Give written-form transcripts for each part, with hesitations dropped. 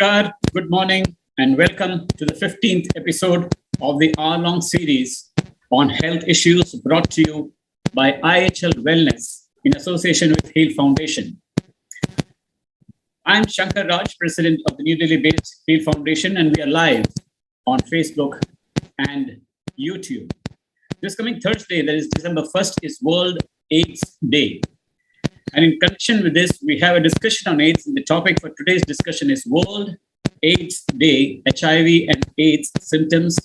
Namaskar, good morning, and welcome to the 15th episode of the hour-long series on health issues brought to you by IHL Wellness in association with Hale Foundation. I'm Shankar Raj, President of the New Delhi-based Hale Foundation, and we are live on Facebook and YouTube. This coming Thursday, that is December 1st, is World AIDS Day. And in connection with this, we have a discussion on AIDS. And the topic for today's discussion is World AIDS Day, HIV and AIDS symptoms,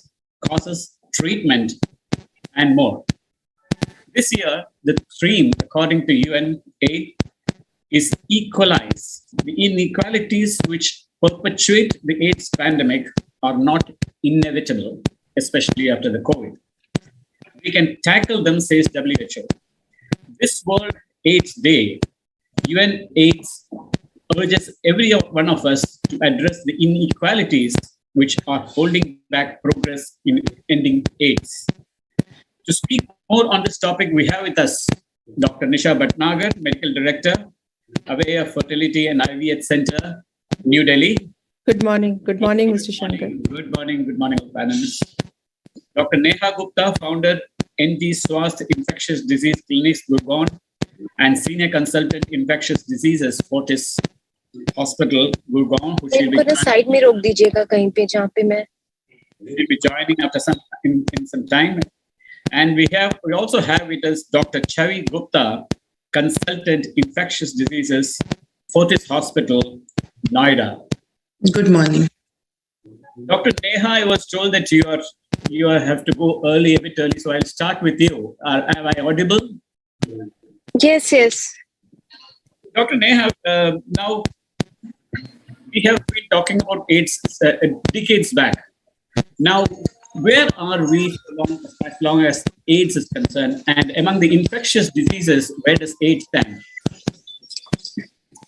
causes, treatment, and more. This year, the theme, according to UNAIDS, is equalize. The inequalities which perpetuate the AIDS pandemic are not inevitable, especially after the COVID. We can tackle them, says WHO. This World AIDS Day, UNAIDS urges every one of us to address the inequalities which are holding back progress in ending AIDS. To speak more on this topic, we have with us Dr. Nisha Bhatnagar, Medical Director, Avaya Fertility and IVF Center, New Delhi. Good morning. Good morning, Mr. Shankar. Good morning, panelists. Dr. Neha Gupta, founder, NT Swasth Infectious Disease Clinics, Gurgaon, and Senior Consultant Infectious Diseases, Fortis Hospital, Gurgaon, who she'll be joining after some time. And we also have with us Dr. Chavi Gupta, Consultant Infectious Diseases, Fortis Hospital, Noida. Good morning. Dr. Neha, I was told that you have to go a bit early, so I'll start with you. Am I audible? Yes. Dr. Neha, now we have been talking about AIDS decades back. Now, where are we as long as AIDS is concerned? And among the infectious diseases, where does AIDS stand?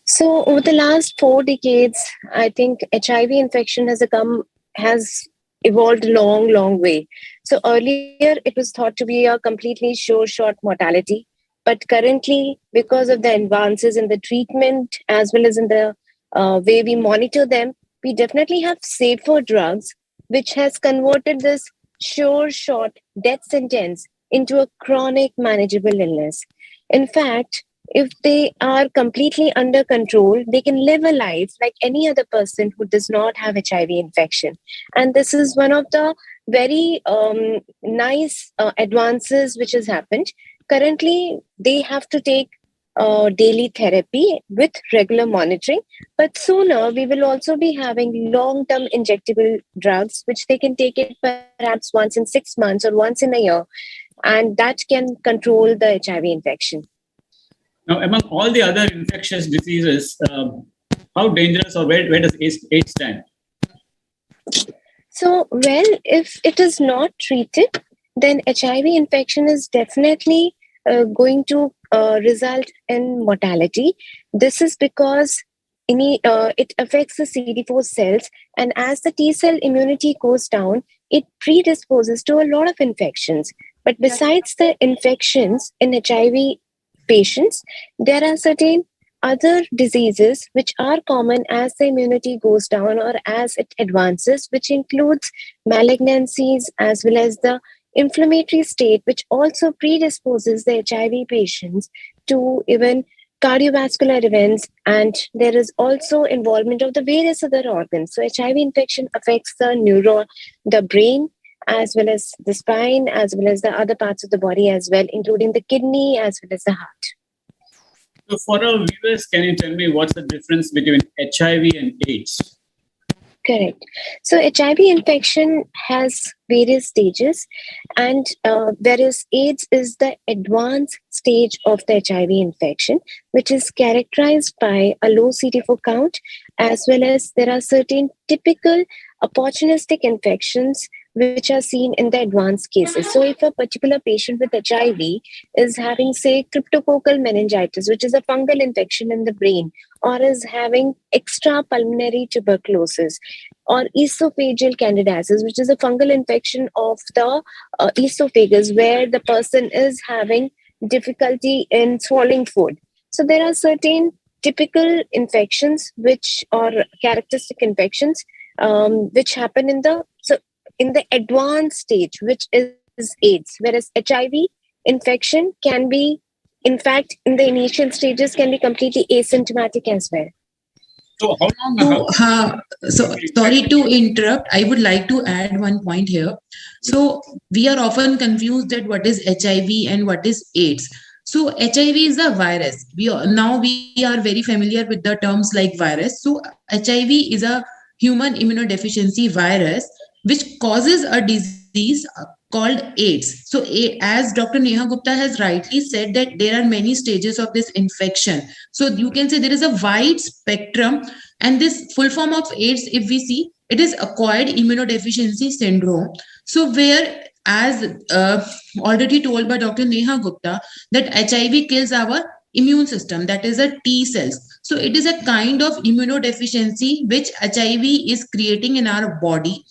So over the last 4 decades, I think HIV infection has evolved a long way. So earlier, it was thought to be a completely sure shot mortality. But currently, because of the advances in the treatment as well as in the way we monitor them, we definitely have safer drugs, which has converted this sure shot death sentence into a chronic manageable illness. In fact, if they are completely under control, they can live a life like any other person who does not have HIV infection. And this is one of the very nice advances which has happened. Currently, they have to take daily therapy with regular monitoring. But sooner, we will also be having long-term injectable drugs, which they can take it perhaps once in 6 months or once in a year. And that can control the HIV infection. Now, among all the other infectious diseases, how dangerous or where does AIDS stand? So, well, if it is not treated, then HIV infection is definitely going to result in mortality. This is because it affects the CD4 cells, and as the T cell immunity goes down, it predisposes to a lot of infections. But besides the infections in HIV patients, there are certain other diseases which are common as the immunity goes down or as it advances, which includes malignancies as well as the inflammatory state, which also predisposes the HIV patients to even cardiovascular events, and there is also involvement of the various other organs. So HIV infection affects the brain, as well as the spine, as well as the other parts of the body as well, including the kidney as well as the heart. So for our viewers, can you tell me what's the difference between HIV and AIDS? Correct. So HIV infection has various stages, and whereas AIDS is the advanced stage of the HIV infection, which is characterized by a low CD4 count, as well as there are certain typical opportunistic infections which are seen in the advanced cases. So if a particular patient with HIV is having, say, cryptococcal meningitis, which is a fungal infection in the brain, or is having extrapulmonary tuberculosis, or esophageal candidiasis, which is a fungal infection of the esophagus, where the person is having difficulty in swallowing food. So there are certain typical infections which or characteristic infections which happen in the advanced stage, which is AIDS, whereas HIV infection can be, in fact, in the initial stages can be completely asymptomatic as well. So how long? So sorry to interrupt. I would like to add one point here. So we are often confused that what is HIV and what is AIDS. So HIV is a virus. We are very familiar with the terms like virus. So HIV is a human immunodeficiency virus which causes a disease called AIDS. So as Dr. Neha Gupta has rightly said that there are many stages of this infection. So you can say there is a wide spectrum, and this full form of AIDS, if we see, it is acquired immunodeficiency syndrome. So where, as already told by Dr. Neha Gupta, that HIV kills our immune system, that is a T cells. So it is a kind of immunodeficiency which HIV is creating in our body.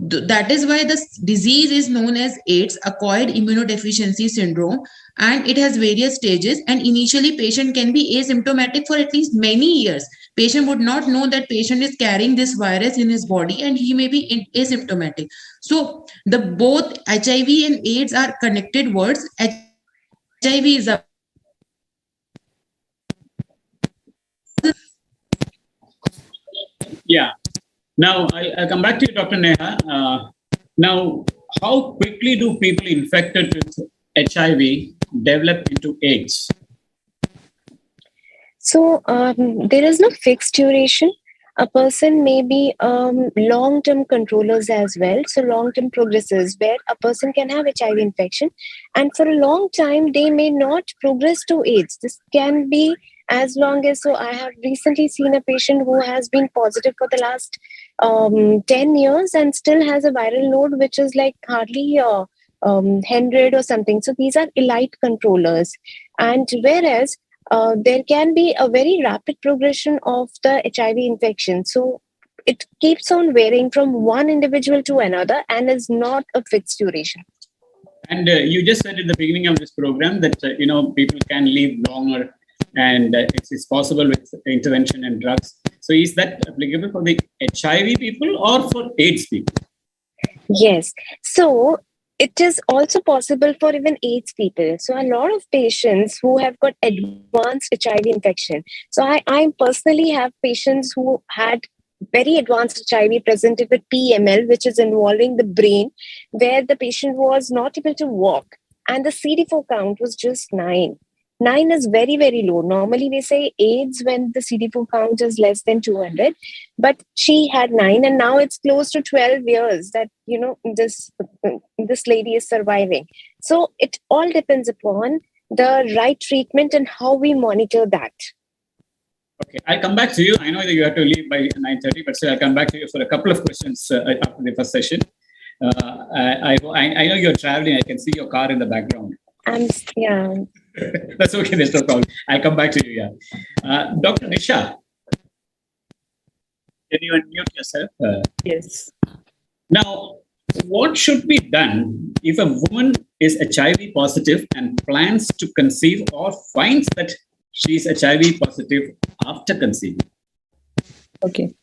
That is why this disease is known as AIDS, acquired immunodeficiency syndrome, and it has various stages. And initially, patient can be asymptomatic for at least many years. Patient would not know that patient is carrying this virus in his body, and he may be asymptomatic. So the both HIV and AIDS are connected words. HIV is a Yeah. Now, I'll come back to you, Dr. Neha. Now, how quickly do people infected with HIV develop into AIDS? So there is no fixed duration. A person may be long-term controllers as well. So long-term progressors where a person can have HIV infection and for a long time they may not progress to AIDS. This can be as long as, so I have recently seen a patient who has been positive for the last 10 years and still has a viral load which is like hardly 100 or something. So these are elite controllers. And whereas there can be a very rapid progression of the HIV infection. So it keeps on varying from one individual to another and is not a fixed duration. And you just said at the beginning of this program that, people can live longer and it's possible with intervention and drugs. So is that applicable for the HIV people or for AIDS people? Yes. So it is also possible for even AIDS people. So a lot of patients who have got advanced HIV infection. So I personally have patients who had very advanced HIV presented with PML, which is involving the brain, where the patient was not able to walk and the CD4 count was just 9. 9 is very, very low. Normally we say AIDS when the CD4 count is less than 200, but she had 9 and now it's close to 12 years that, this lady is surviving. So it all depends upon the right treatment and how we monitor that. Okay, I'll come back to you. I know that you have to leave by 9:30, but still I'll come back to you for a couple of questions after the first session. I know you're traveling. I can see your car in the background. Yeah. That's okay. There's no problem. I'll come back to you. Yeah, Dr. Nisha, can you unmute yourself? Yes. Now, what should be done if a woman is HIV positive and plans to conceive or finds that she is HIV positive after conceiving? Okay.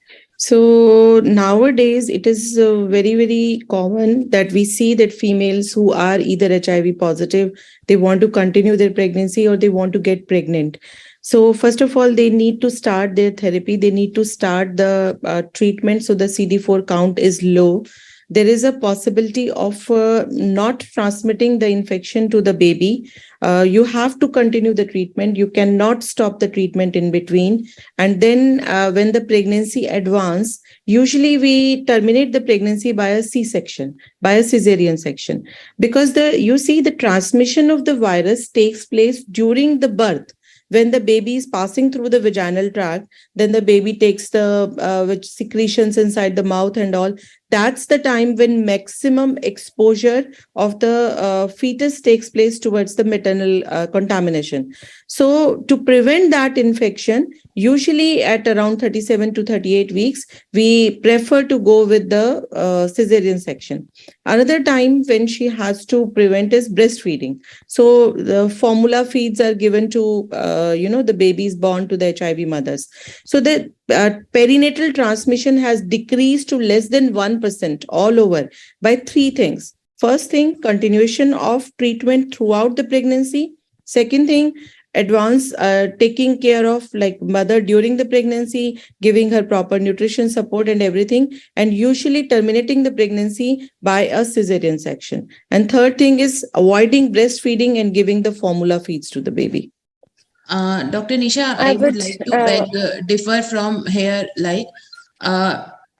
So nowadays, it is very, very common that we see that females who are either HIV positive, they want to continue their pregnancy or they want to get pregnant. So first of all, they need to start their therapy. They need to start the treatment so the CD4 count is low. There is a possibility of not transmitting the infection to the baby. You have to continue the treatment. You cannot stop the treatment in between. And then when the pregnancy advances, usually we terminate the pregnancy by a C-section, by a cesarean section, because the transmission of the virus takes place during the birth. When the baby is passing through the vaginal tract, then the baby takes the secretions inside the mouth and all. that's the time when maximum exposure of the fetus takes place towards the maternal contamination. So to prevent that infection, usually at around 37 to 38 weeks, we prefer to go with the cesarean section. Another time when she has to prevent is breastfeeding. So the formula feeds are given to, the babies born to the HIV mothers. So the perinatal transmission has decreased to less than 1% all over by three things. First thing, continuation of treatment throughout the pregnancy. Second thing, advance taking care of like mother during the pregnancy, giving her proper nutrition support and everything, and usually terminating the pregnancy by a cesarean section. And third thing is avoiding breastfeeding and giving the formula feeds to the baby. Dr. Nisha, I would like to differ from here. Like,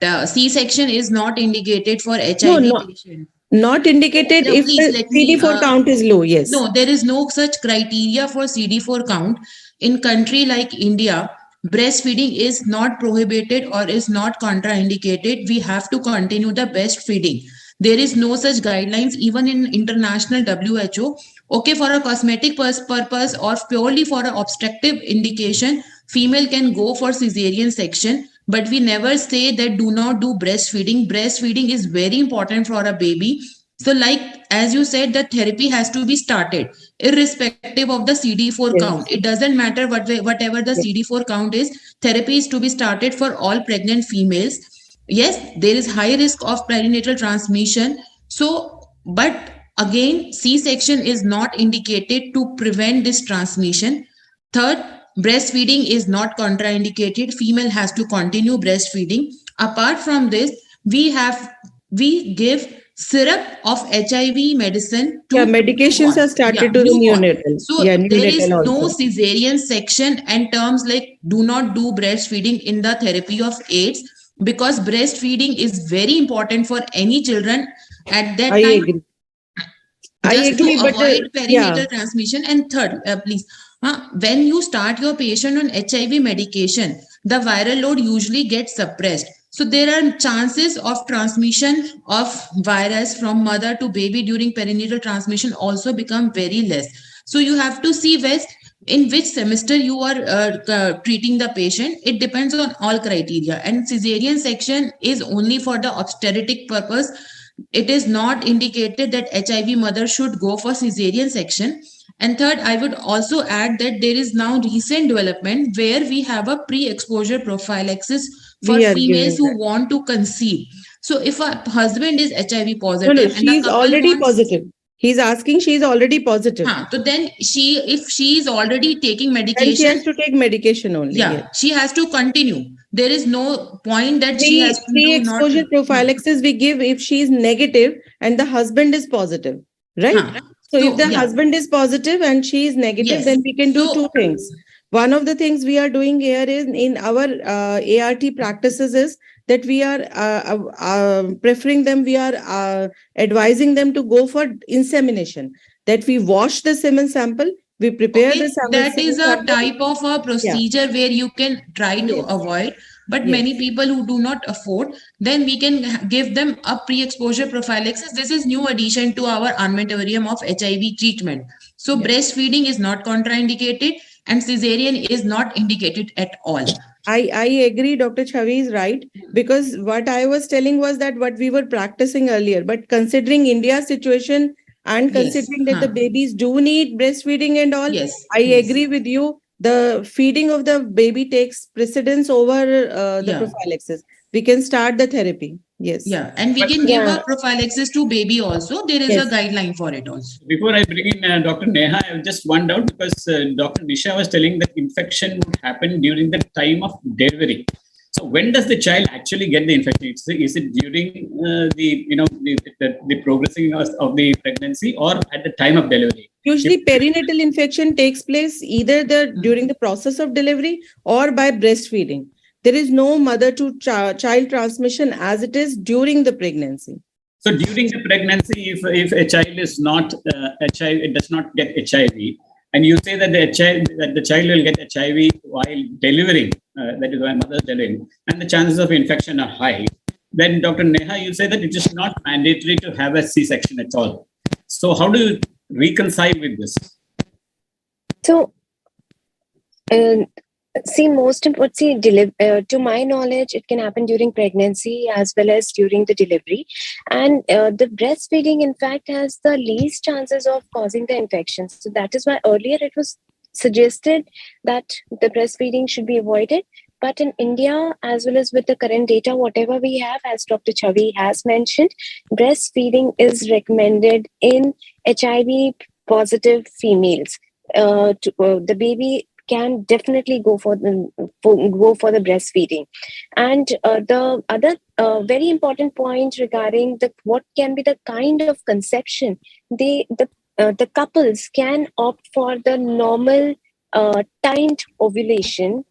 C-section is not indicated for HIV patients. Not indicated if the CD4 count is low, yes. No, there is no such criteria for CD4 count. In country like India, breastfeeding is not prohibited or is not contraindicated. We have to continue the breastfeeding. There is no such guidelines even in international WHO. Okay, for a cosmetic purpose or purely for an obstructive indication, female can go for cesarean section. But we never say that do not do breastfeeding. Breastfeeding is very important for a baby. So like, as you said, the therapy has to be started irrespective of the CD4 count. It doesn't matter whatever the CD4 count is, therapy is to be started for all pregnant females. Yes, there is high risk of perinatal transmission. So, but again, C-section is not indicated to prevent this transmission. Third, breastfeeding is not contraindicated. Female has to continue breastfeeding. Apart from this, we give syrup of HIV medicine to medications are started to the neonatal. So there is no cesarean section and terms like do not do breastfeeding in the therapy of AIDS, because breastfeeding is very important for any children at that time. Agree. I agree, to avoid perinatal transmission. And third, please, when you start your patient on HIV medication, the viral load usually gets suppressed. So there are chances of transmission of virus from mother to baby during perinatal transmission also become very less. So you have to see in which semester you are treating the patient. It depends on all criteria. And cesarean section is only for the obstetric purpose. It is not indicated that HIV mother should go for cesarean section. And third, I would also add that there is now recent development where we have a pre-exposure prophylaxis for females who want to conceive. So if a husband is HIV positive, no, she's already positive. He's asking, she's already positive. So then if she is already taking medication, and she has to take medication only. Yeah, she has to continue. There is no point that she has to do exposure prophylaxis we give if she is negative and the husband is positive, right? So if the husband is positive and she is negative, then we can do two things. One of the things we are doing here is in our ART practices is that we are preferring them, we are advising them to go for insemination, that we wash the semen sample, we prepare the sample. That is a type of a procedure where you can try to avoid. But many people who do not afford, then we can give them a pre-exposure prophylaxis. This is new addition to our armamentarium of HIV treatment. So breastfeeding is not contraindicated and cesarean is not indicated at all. I agree, Dr. Chavi is right, because what I was telling was that what we were practicing earlier, but considering India's situation and considering that the babies do need breastfeeding and all, I agree with you. The feeding of the baby takes precedence over the prophylaxis. We can start the therapy. Yes. Yeah. And we can give a prophylaxis to baby also. There is a guideline for it also. Before I bring in Dr. Neha, I just one doubt because Dr. Nisha was telling that infection would happen during the time of delivery. So when does the child actually get the infection? Is it during the progressing of the pregnancy or at the time of delivery? Usually perinatal infection takes place either during the process of delivery or by breastfeeding. There is no mother to child transmission as it is during the pregnancy. So during the pregnancy, if a child is not HIV, it does not get HIV, and you say that the child will get HIV while delivering, that is why mother is delivering, and the chances of infection are high. then Dr. Neha, you say that it is not mandatory to have a C-section at all. So how do you reconcile with this? So, most important, to my knowledge, it can happen during pregnancy as well as during the delivery. And the breastfeeding, in fact, has the least chances of causing the infection. So that is why earlier it was suggested that the breastfeeding should be avoided. But in India, as well as with the current data, whatever we have, as Dr. Chavi has mentioned, breastfeeding is recommended in HIV positive females. The baby can definitely go for the breastfeeding. And the other very important point regarding what can be the kind of conception, the couples can opt for the normal timed ovulation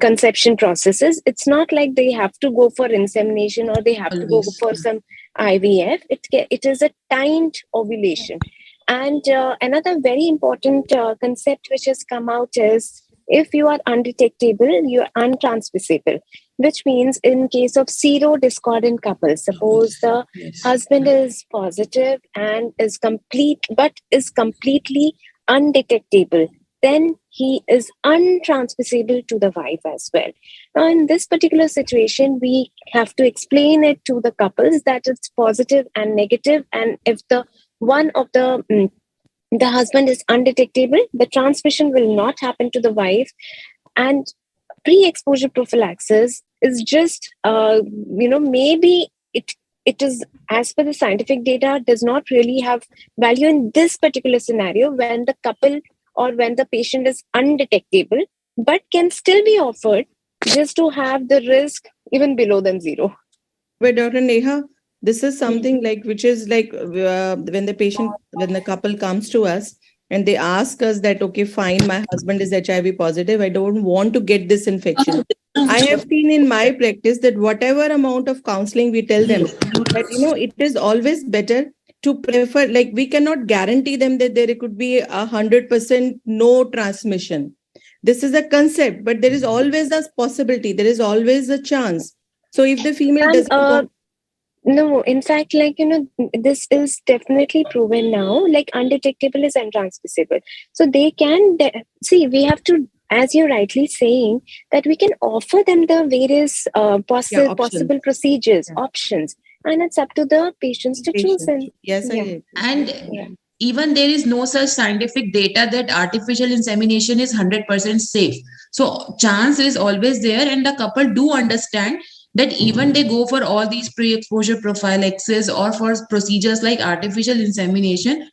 conception processes. It's not like they have to go for insemination or they have to go for some IVF. It is a timed ovulation. And another very important concept which has come out is, if you are undetectable, you are untransmissible, which means in case of serodiscordant couples, suppose the husband is positive and is completely undetectable, then he is untransmissible to the wife as well. Now, in this particular situation, we have to explain it to the couples that it's positive and negative, and if the one of the husband is undetectable, the transmission will not happen to the wife. And pre-exposure prophylaxis is just, maybe it is, as per the scientific data, does not really have value in this particular scenario when the couple or when the patient is undetectable, but can still be offered just to have the risk even below than zero. But Dr. Neha, this is something which is when the couple comes to us and they ask us that, okay, fine, my husband is HIV positive, I don't want to get this infection. I have seen in my practice that whatever amount of counseling we tell them, that, it is always better to prefer, we cannot guarantee them that there could be 100% no transmission. This is a concept, but there is always a possibility. There is always a chance. So if the female doesn't... No, in fact, this is definitely proven now, undetectable is untransmissible. So they can, we have to, as you're rightly saying, that we can offer them the various possible procedures, options, and it's up to the patients to choose them. Yes, I agree. And even there is no such scientific data that artificial insemination is 100% safe. So chance is always there, and the couple do understand that even they go for all these pre-exposure prophylaxis or for procedures like artificial insemination,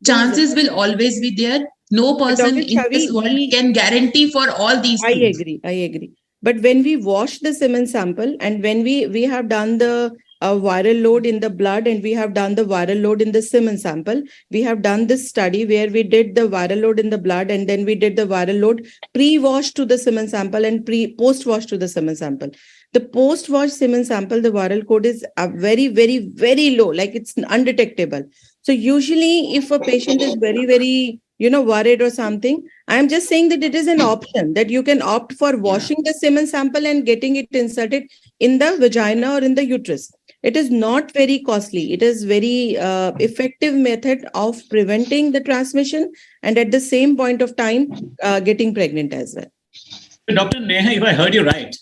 chances will always be there. No person in this world can guarantee for all these things. I agree. But when we wash the semen sample and when we have done the viral load in the blood and we have done the viral load in the semen sample, we have done this study where we did the viral load in the blood and then we did the viral load pre-wash to the semen sample and post-wash to the semen sample. The post-wash semen sample, the viral code is very, very, very low, it's undetectable. So usually if a patient is very, very, worried or something, I'm just saying that it is an option that you can opt for washing the semen sample and getting it inserted in the vagina or in the uterus. It is not very costly. It is very effective method of preventing the transmission and at the same point of time, getting pregnant as well. Dr. Neha, if I heard you right,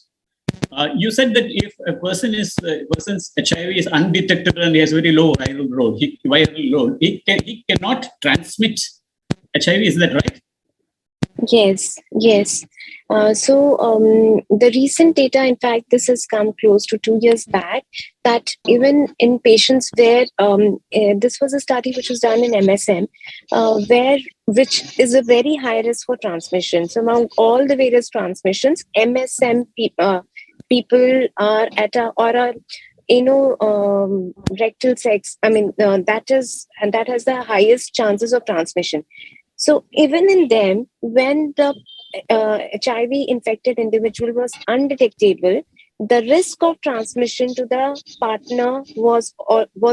you said that if a person's HIV is undetectable and he has very low viral load, he cannot transmit HIV. Is that right? Yes. The recent data, in fact, this has come close to 2 years back, that even in patients where this was a study which was done in MSM, which is a very high risk for transmission. So among all the various transmissions, MSM people are at rectal sex. That has the highest chances of transmission. So even in them, when the HIV infected individual was undetectable, the risk of transmission to the partner was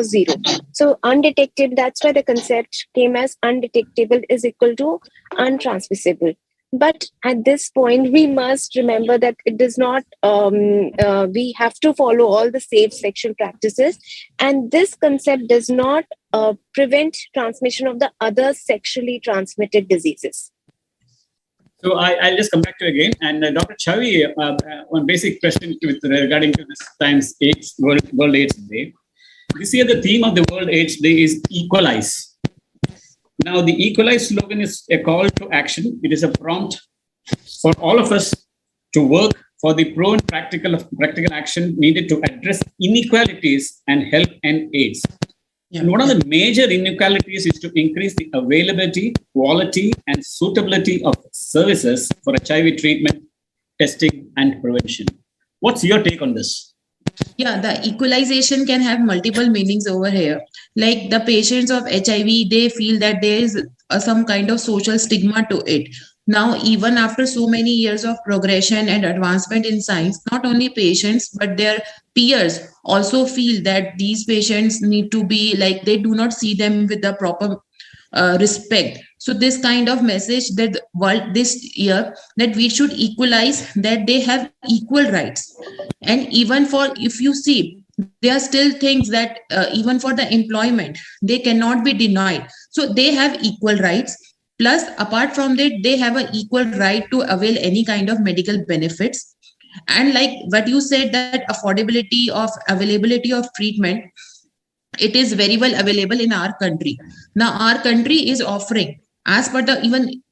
zero. So undetected, that's why the concept came as undetectable is equal to untransmissible. But at this point, we must remember that it does not, we have to follow all the safe sexual practices. And this concept does not prevent transmission of the other sexually transmitted diseases. So I'll just come back to you again. And Dr. Chavi, one basic question regarding to this time's AIDS, World AIDS Day. This year, the theme of the World AIDS Day is Equalize. Now, the Equalize slogan is a call to action. It is a prompt for all of us to work for the pro and practical action needed to address inequalities and help end AIDS. And one of the major inequalities is to increase the availability, quality, and suitability of services for HIV treatment, testing, and prevention. What's your take on this? Yeah, the equalization can have multiple meanings over here. Like the patients of HIV, they feel that there is some kind of social stigma to it. Now, even after so many years of progression and advancement in science, not only patients, but their peers also feel that these patients need to be like, they do not see them with the proper respect. So this kind of message that world this year, that we should equalize, that they have equal rights. And even for, if you see, there are still things that even for the employment, they cannot be denied. So they have equal rights. Plus, apart from that, they have an equal right to avail any kind of medical benefits. And like what you said, that affordability of availability of treatment, it is very well available in our country. Now, our country is offering, as per the even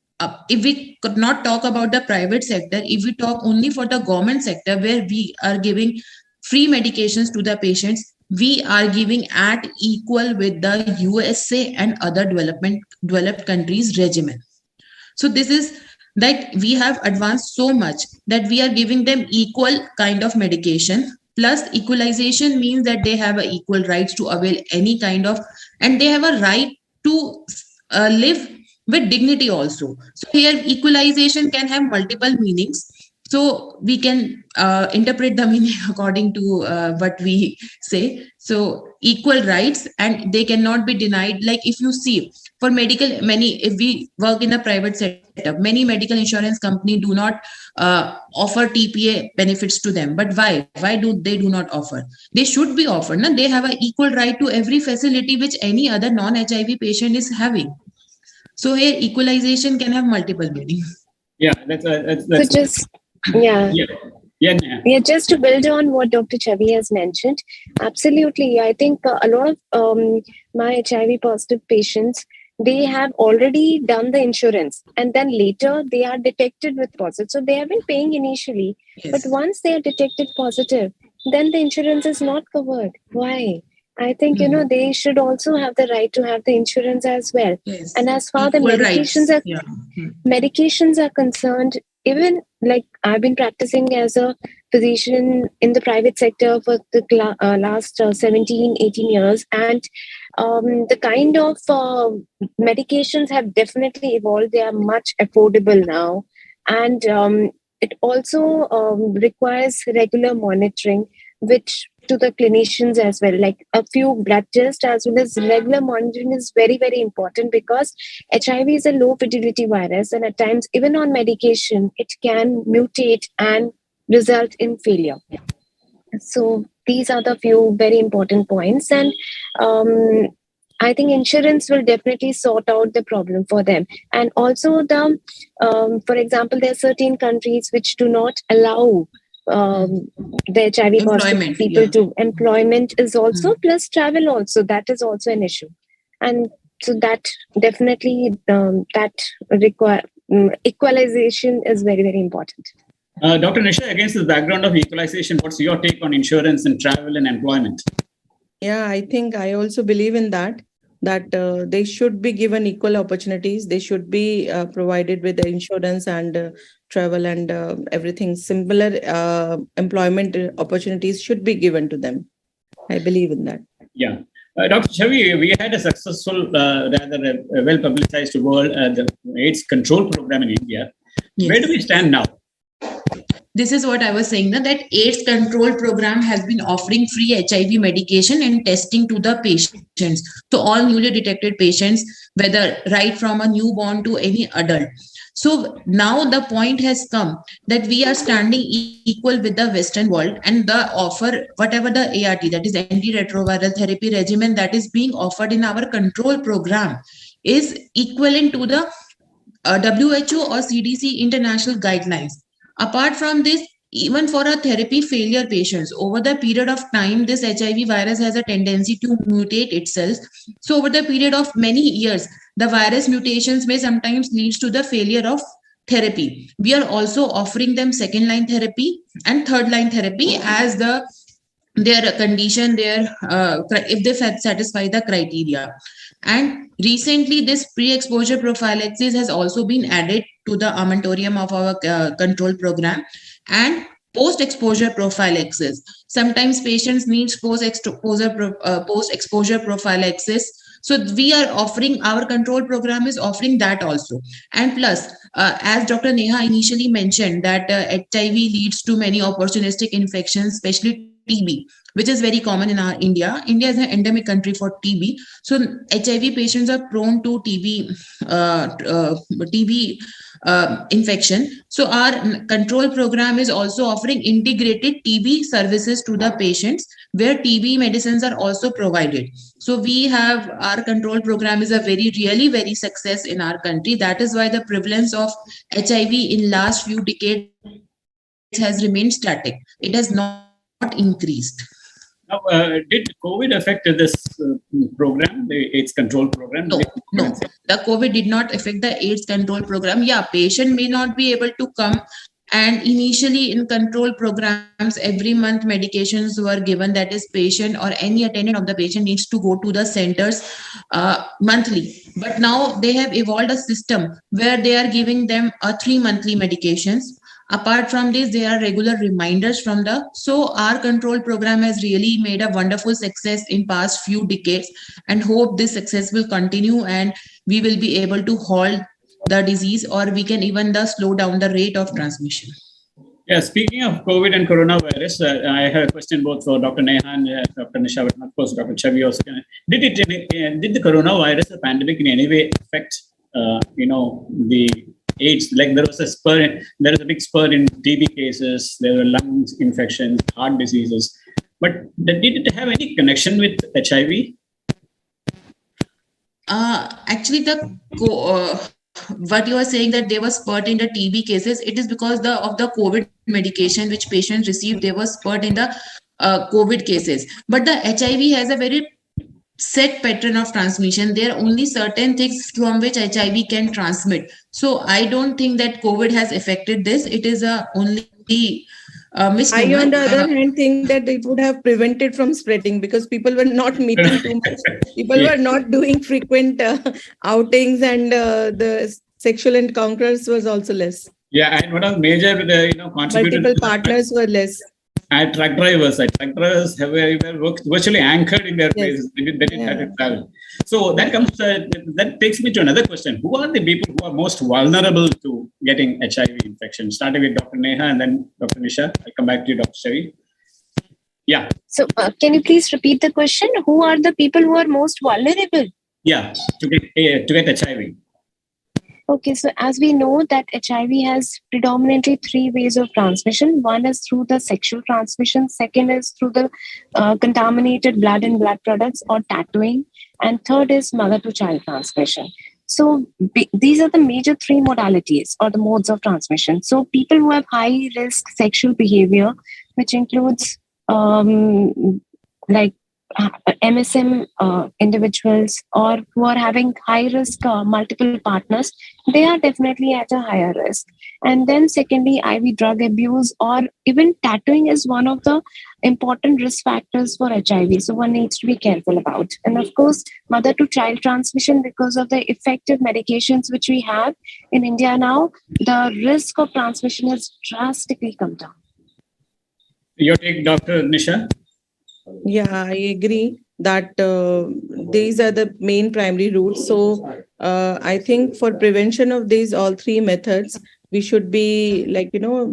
if we could not talk about the private sector, if we talk only for the government sector, where we are giving free medications to the patients, we are giving at equal with the USA and other developed countries regimen. So this is that we have advanced so much that we are giving them equal kind of medication. Plus, equalization means that they have equal rights to avail any kind of, and they have a right to live with dignity also. So here, equalization can have multiple meanings. So we can interpret the meaning according to what we say. So equal rights, and they cannot be denied. Like if you see, for medical, if we work in a private setup, many medical insurance companies do not offer TPA benefits to them. But why? Why do they do not offer? They should be offered. No? They have an equal right to every facility which any other non-HIV patient is having. So here, equalization can have multiple meanings. Yeah, that's so just yeah, just to build on what Dr. Chavi has mentioned, absolutely. I think a lot of my HIV positive patients, they have already done the insurance, and then later they are detected with positive. So they have been paying initially, but once they are detected positive, then the insurance is not covered. Why? I think, they should also have the right to have the insurance as well. Yes. And as far the medications are concerned, even like I've been practicing as a physician in the private sector for the last 17, 18 years. And the kind of medications have definitely evolved. They are much affordable now. And it also requires regular monitoring, which to the clinicians as well, like a few blood tests as well as regular monitoring is very, very important, because HIV is a low fidelity virus, and at times, even on medication, it can mutate and result in failure. So these are the few very important points. And I think insurance will definitely sort out the problem for them. And also for example, there are certain countries which do not allow the HIV positive people to employment is also plus travel also. That is also an issue. And so that definitely equalization is very, very important. Dr. Nisha, against the background of equalization, what's your take on insurance and travel and employment? Yeah, I think I also believe in that they should be given equal opportunities. They should be provided with the insurance and travel and everything. Similar employment opportunities should be given to them. I believe in that. Yeah. Dr. Chavi, we had a successful, rather well-publicized world, the AIDS control program in India. Yes. Where do we stand now? This is what I was saying, that AIDS control program has been offering free HIV medication and testing to the patients. So all newly detected patients, whether right from a newborn to any adult. So now the point has come that we are standing equal with the Western world, and the offer, whatever the ART, that is antiretroviral therapy regimen that is being offered in our control program, is equivalent to the WHO or CDC international guidelines. Apart from this, even for a therapy failure patients, over the period of time, this HIV virus has a tendency to mutate itself. So over the period of many years, the virus mutations may sometimes lead to the failure of therapy. We are also offering them second line therapy and third line therapy as their condition, if they satisfy the criteria. And recently, this pre-exposure prophylaxis has also been added to the armamentarium of our control program, and post-exposure prophylaxis. Sometimes patients need post-exposure prophylaxis. So we are offering, our control program is offering that also. And plus, as Dr. Neha initially mentioned, that HIV leads to many opportunistic infections, especially TB, which is very common in our India. India is an endemic country for TB. So HIV patients are prone to TB infection. So our control program is also offering integrated TB services to the patients, where TB medicines are also provided. So we have, our control program is a really very success in our country. That is why the prevalence of HIV in last few decades has remained static. It has not increased. Now, did COVID affect this program, the AIDS control program? No. The COVID did not affect the AIDS control program. Yeah, patient may not be able to come. And initially in control programs, every month medications were given, that is patient or any attendant of the patient needs to go to the centers monthly. But now they have evolved a system where they are giving them 3 monthly medications. Apart from this, there are regular reminders from so our control program has really made a wonderful success in past few decades, and hope this success will continue and we will be able to halt the disease, or we can even slow down the rate of transmission. Yeah, speaking of COVID and coronavirus, I have a question both for Dr. Neha and Dr. Nisha, but of course Dr. Chavi also. Did the coronavirus, the pandemic, in any way affect the AIDS? Like there was a big spur in TB cases, there were lung infections, heart diseases, but did it have any connection with HIV? Actually, what you are saying that there was spurt in the TB cases, it is because of the COVID medication which patients received, there was spurt in the COVID cases. But the HIV has a very set pattern of transmission. There are only certain things from which HIV can transmit. So I don't think that COVID has affected this. It is only I, on the other hand, think that it would have prevented from spreading, because people were not meeting too much. People were not doing frequent outings, and the sexual encounters was also less. Yeah, and one of the major contributors. Multiple partners were less. And truck drivers have virtually anchored in their places. They didn't have to travel. So that takes me to another question. Who are the people who are most vulnerable to getting HIV infection? Starting with Dr. Neha and then Dr. Nisha. I'll come back to you, Dr. Chavi. Yeah. So can you please repeat the question? Who are the people who are most vulnerable? Yeah, to get HIV. Okay, so as we know that HIV has predominantly 3 ways of transmission. One is through the sexual transmission. Second is through the contaminated blood and blood products or tattooing. And third is mother-to-child transmission. So these are the major 3 modalities or the modes of transmission. So people who have high-risk sexual behavior, which includes like MSM individuals, or who are having high risk multiple partners, they are definitely at a higher risk. And then secondly, IV drug abuse or even tattooing is one of the important risk factors for HIV. So one needs to be careful about. And of course, mother to child transmission, because of the effective medications which we have in India now, the risk of transmission has drastically come down. Your take, Dr. Nisha? Yeah, I agree that these are the main primary routes. So I think for prevention of these all 3 methods, we should be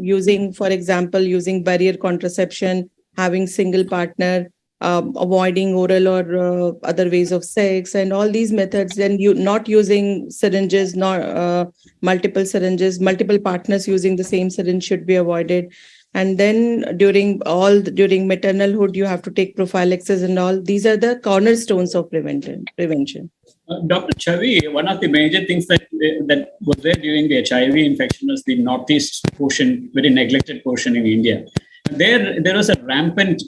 using, for example, using barrier contraception, having single partner, avoiding oral or other ways of sex and all these methods, then you not using syringes, not multiple syringes, multiple partners using the same syringe should be avoided. And then during maternalhood, you have to take prophylaxis and all. These are the cornerstones of prevention. Dr. Chavi, one of the major things that was there during the HIV infection was the northeast portion, very neglected portion in India. There was a rampant,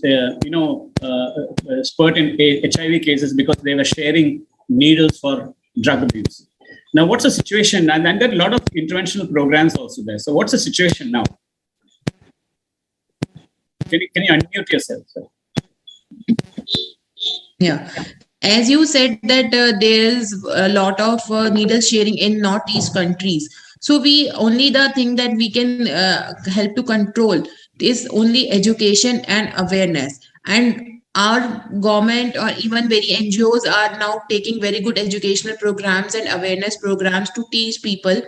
spurt in HIV cases because they were sharing needles for drug abuse. Now, what's the situation? And there are a lot of interventional programs also there. So, what's the situation now? Can you unmute yourself, sir? Yeah. As you said that there is a lot of needle sharing in Northeast countries. So the thing that we can help to control is only education and awareness. And our government or even very NGOs are now taking very good educational programs and awareness programs to teach people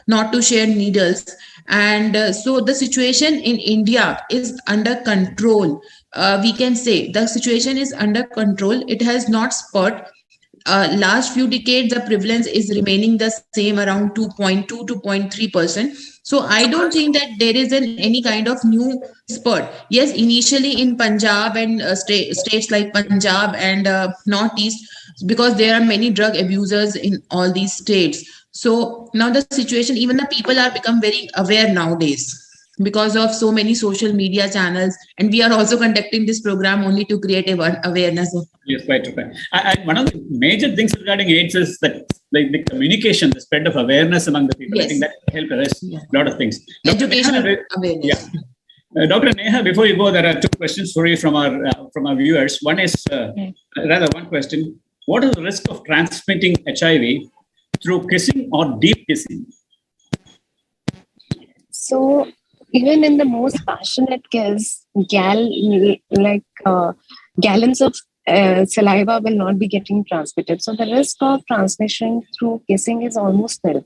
not to share needles. And so the situation in India is under control. We can say the situation is under control. It has not spurt. Last few decades, the prevalence is remaining the same around 2.2 to 0.3%. So I don't think that there is any kind of new spurt. Yes, initially in Punjab and states like Punjab and Northeast, because there are many drug abusers in all these states. So now the situation, even the people are become very aware nowadays because of so many social media channels. And we are also conducting this program only to create awareness. Yes, quite okay. And one of the major things regarding AIDS is that the communication, the spread of awareness among the people. Yes. I think that helps address a lot of things. Education and awareness. Yeah. Dr. Neha, before you go, there are two questions for you from our viewers. One is, one question. What is the risk of transmitting HIV through kissing or deep kissing? So, even in the most passionate kiss, gallons of saliva will not be getting transmitted. So the risk of transmission through kissing is almost nil.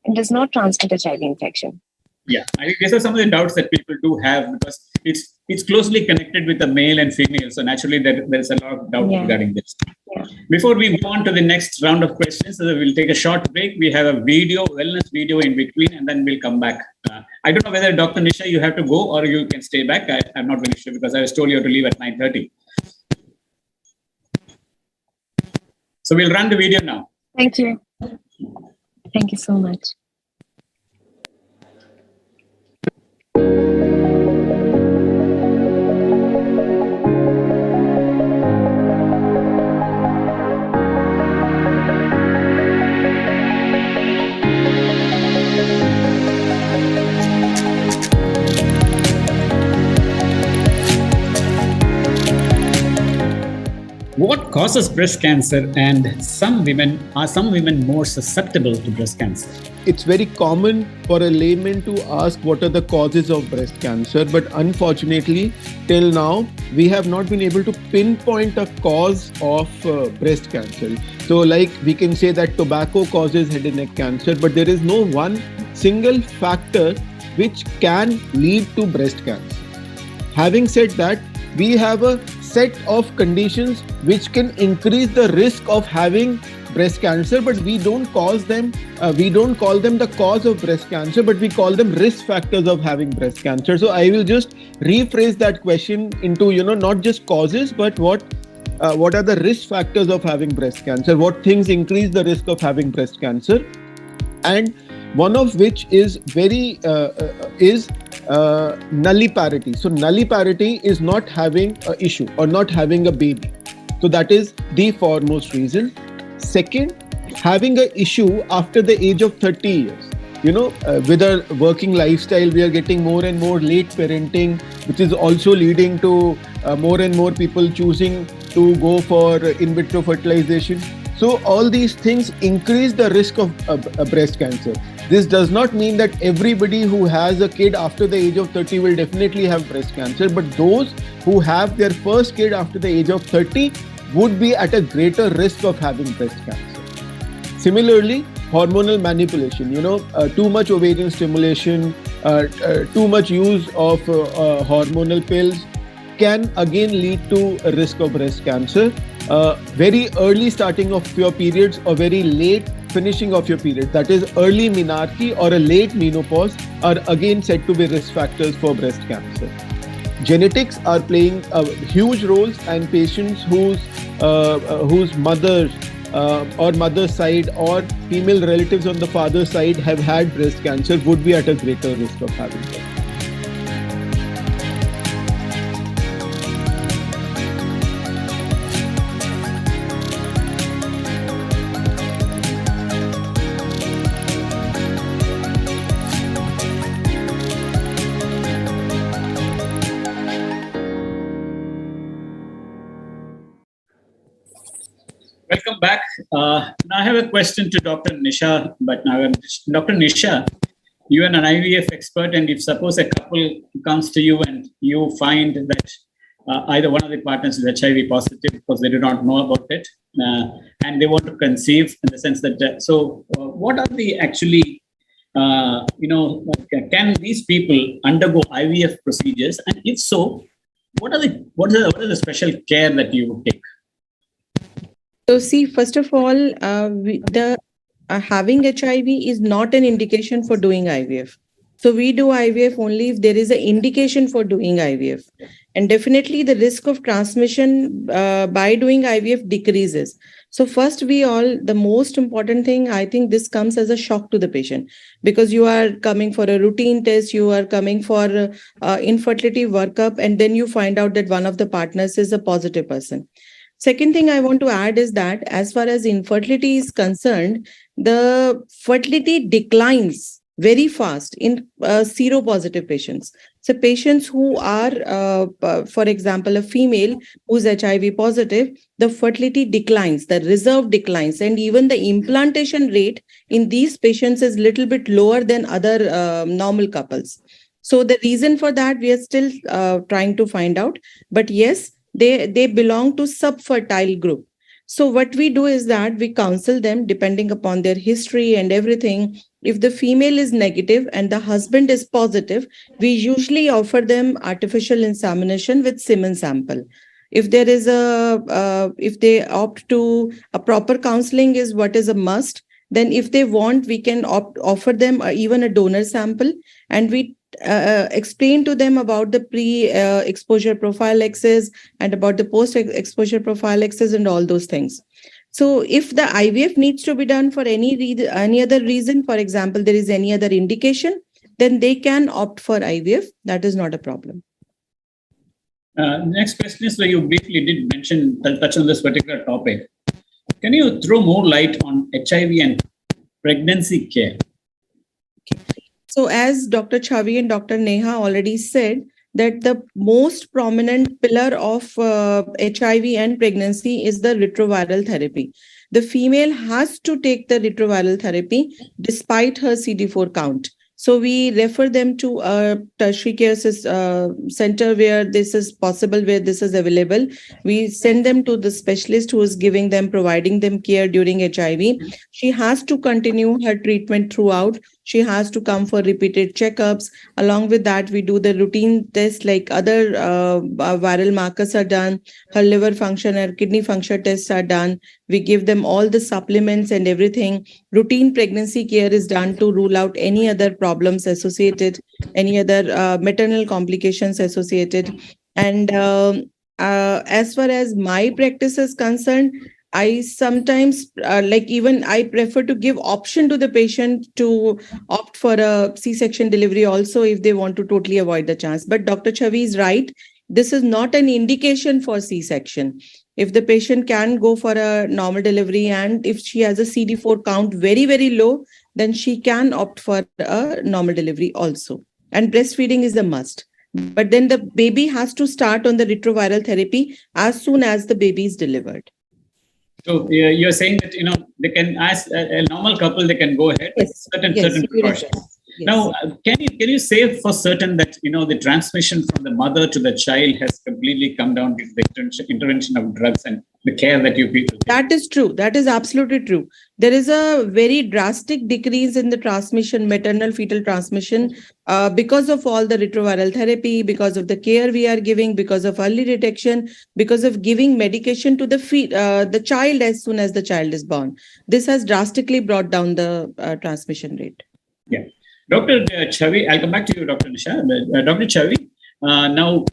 It does not transmit HIV infection. Yeah, I think these are some of the doubts that people do have because it's closely connected with the male and female. So naturally, there's a lot of doubt regarding this. Yeah. Before we move on to the next round of questions, we'll take a short break. We have a wellness video in between, and then we'll come back. I don't know whether Dr. Nisha, you have to go or you can stay back. I'm not very sure because I was told you have to leave at 9:30. So we'll run the video now. Thank you. Thank you so much. What causes breast cancer, and are some women more susceptible to breast cancer? It's very common for a layman to ask what are the causes of breast cancer, but unfortunately, till now, we have not been able to pinpoint a cause of breast cancer. So like we can say that tobacco causes head and neck cancer, but there is no one single factor which can lead to breast cancer. Having said that, we have a set of conditions which can increase the risk of having breast cancer, but we don't call them the cause of breast cancer, but we call them risk factors of having breast cancer. So I will just rephrase that question into, not just causes, but what are the risk factors of having breast cancer? What things increase the risk of having breast cancer? And one of which is nulliparity. So nulliparity is not having an issue or not having a baby. So that is the foremost reason. Second, having an issue after the age of 30 years. With our working lifestyle, we are getting more and more late parenting, which is also leading to more and more people choosing to go for in vitro fertilization. So all these things increase the risk of breast cancer. This does not mean that everybody who has a kid after the age of 30 will definitely have breast cancer, but those who have their first kid after the age of 30 would be at a greater risk of having breast cancer. Similarly, hormonal manipulation, too much ovarian stimulation, too much use of hormonal pills, can again lead to a risk of breast cancer. Very early starting of your periods or very late finishing of your period, that is early menarche or a late menopause, are again said to be risk factors for breast cancer. Genetics are playing huge roles, and patients whose mothers or mother's side or female relatives on the father's side have had breast cancer would be at a greater risk of having it. Welcome back. Now I have a question to Dr. Nisha Bhatnagar. Dr. Nisha, you are an IVF expert, and if suppose a couple comes to you and you find that either one of the partners is HIV positive because they do not know about it, and they want to conceive in the sense that, what are the actually, can these people undergo IVF procedures? And if so, what is the special care that you would take? So see, first of all, having HIV is not an indication for doing IVF. So we do IVF only if there is an indication for doing IVF. And definitely the risk of transmission by doing IVF decreases. So first, the most important thing, I think this comes as a shock to the patient, because you are coming for a routine test, you are coming for infertility workup, and then you find out that one of the partners is a positive person. Second thing I want to add is that as far as infertility is concerned, the fertility declines very fast in seropositive patients. So patients who are, for example, a female who's HIV positive, the fertility declines, the reserve declines, and even the implantation rate in these patients is little bit lower than other normal couples. So the reason for that, we are still trying to find out. But yes, they belong to subfertile group. So what we do is that we counsel them depending upon their history and everything. If the female is negative and the husband is positive, we usually offer them artificial insemination with semen sample. If there is if they opt to a proper counseling is what is a must, then if they want, we can offer them even a donor sample, and we explain to them about the pre-exposure prophylaxis and about the post-exposure prophylaxis and all those things. So if the IVF needs to be done for any other reason, for example, there is any other indication, then they can opt for IVF. That is not a problem. Next question is, where you briefly did touch on this particular topic. Can you throw more light on HIV and pregnancy care? So as Dr. Chavi and Dr. Neha already said, that the most prominent pillar of HIV and pregnancy is the retroviral therapy. The female has to take the retroviral therapy despite her CD4 count. So we refer them to a tertiary care center where this is possible, where this is available. We send them to the specialist who is providing them care during HIV. She has to continue her treatment throughout. She has to come for repeated checkups. Along with that, we do the routine tests like other viral markers are done. Her liver function or kidney function tests are done. We give them all the supplements and everything. Routine pregnancy care is done to rule out any other problems associated, any other maternal complications associated. And as far as my practice is concerned, I sometimes I prefer to give option to the patient to opt for a C-section delivery also if they want to totally avoid the chance. But Dr. Chavi is right. This is not an indication for C-section. If the patient can go for a normal delivery, and if she has a CD4 count very, very low, then she can opt for a normal delivery also. And breastfeeding is a must. But then the baby has to start on the retroviral therapy as soon as the baby is delivered. So you're saying that, they can, as a normal couple, they can go ahead with certain precautions. Yes. Now, can you say for certain that, the transmission from the mother to the child has completely come down due to the intervention of drugs and the care that you people take. That is true. That is absolutely true. There is a very drastic decrease in the transmission, maternal fetal transmission, because of all the retroviral therapy, because of the care we are giving, because of early detection, because of giving medication to the child as soon as the child is born. This has drastically brought down the transmission rate. Yeah. Dr. Chavi, I'll come back to you, Dr. Nisha. Dr. Chavi, now,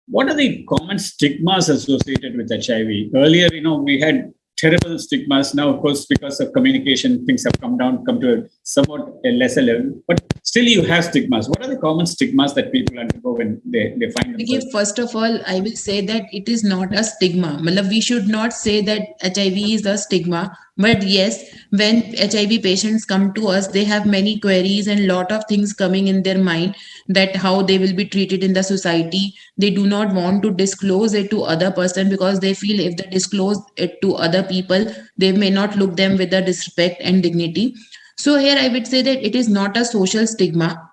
what are the common stigmas associated with HIV? Earlier, we had terrible stigmas. Now, of course, because of communication, things have come to a somewhat a lesser level. But still, you have stigmas. What are the common stigmas that people undergo when they find themselves? Okay, first of all, I will say that it is not a stigma. Matlab, we should not say that HIV is a stigma. But yes, when HIV patients come to us, they have many queries and lot of things coming in their mind, that how they will be treated in the society. They do not want to disclose it to other person because they feel if they disclose it to other people, they may not look them with the respect and dignity. So here I would say that it is not a social stigma.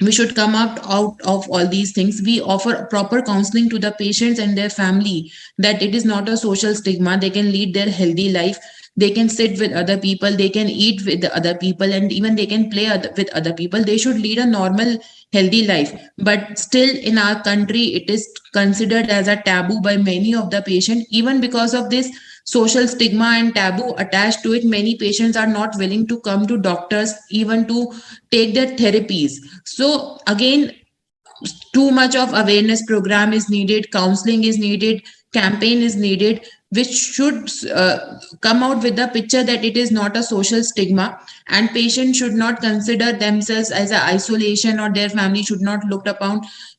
We should come out of all these things. We offer proper counseling to the patients and their family, that it is not a social stigma. They can lead their healthy life. They can sit with other people. They can eat with the other people, and even they can play with other people. They should lead a normal, healthy life. But still, in our country, it is considered as a taboo by many of the patients. Even because of this social stigma and taboo attached to it, many patients are not willing to come to doctors even to take their therapies. So again, too much of awareness program is needed, counseling is needed, campaign is needed, which should come out with the picture that it is not a social stigma, and patients should not consider themselves as an isolation, or their family should not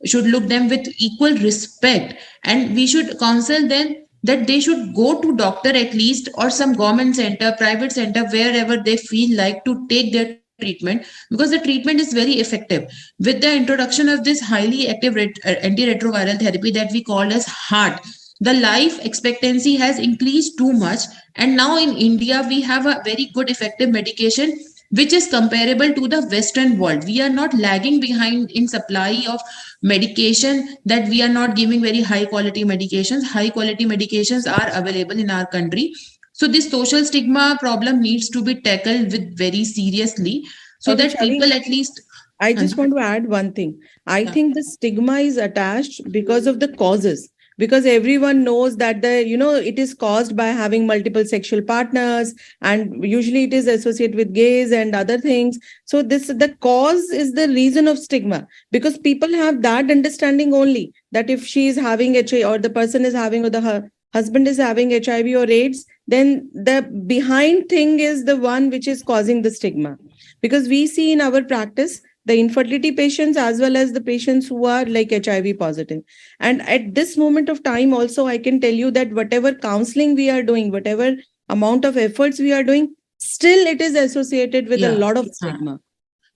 should look them with equal respect. And we should counsel them that they should go to doctor at least, or some government center, private center, wherever they feel like, to take their treatment, because the treatment is very effective. With the introduction of this highly active antiretroviral therapy that we call as HART, the life expectancy has increased too much, and now in India we have a very good effective medication which is comparable to the Western world. We are not lagging behind in supply of medication, that we are not giving very high quality medications. High quality medications are available in our country. So this social stigma problem needs to be tackled with very seriously, so Okay, that people at least. I just want to add one thing. I think the stigma is attached because of the causes. Because everyone knows that it is caused by having multiple sexual partners, and usually it is associated with gays and other things. So the cause is the reason of stigma, because people have that understanding only, that if she is having HIV, or the person is having, or the husband is having HIV or AIDS, then the behind thing is the one which is causing the stigma. Because we see in our practice the infertility patients as well as the patients who are like HIV positive. And at this moment of time also, I can tell you that whatever counseling we are doing, whatever amount of efforts we are doing, still it is associated with a lot of stigma.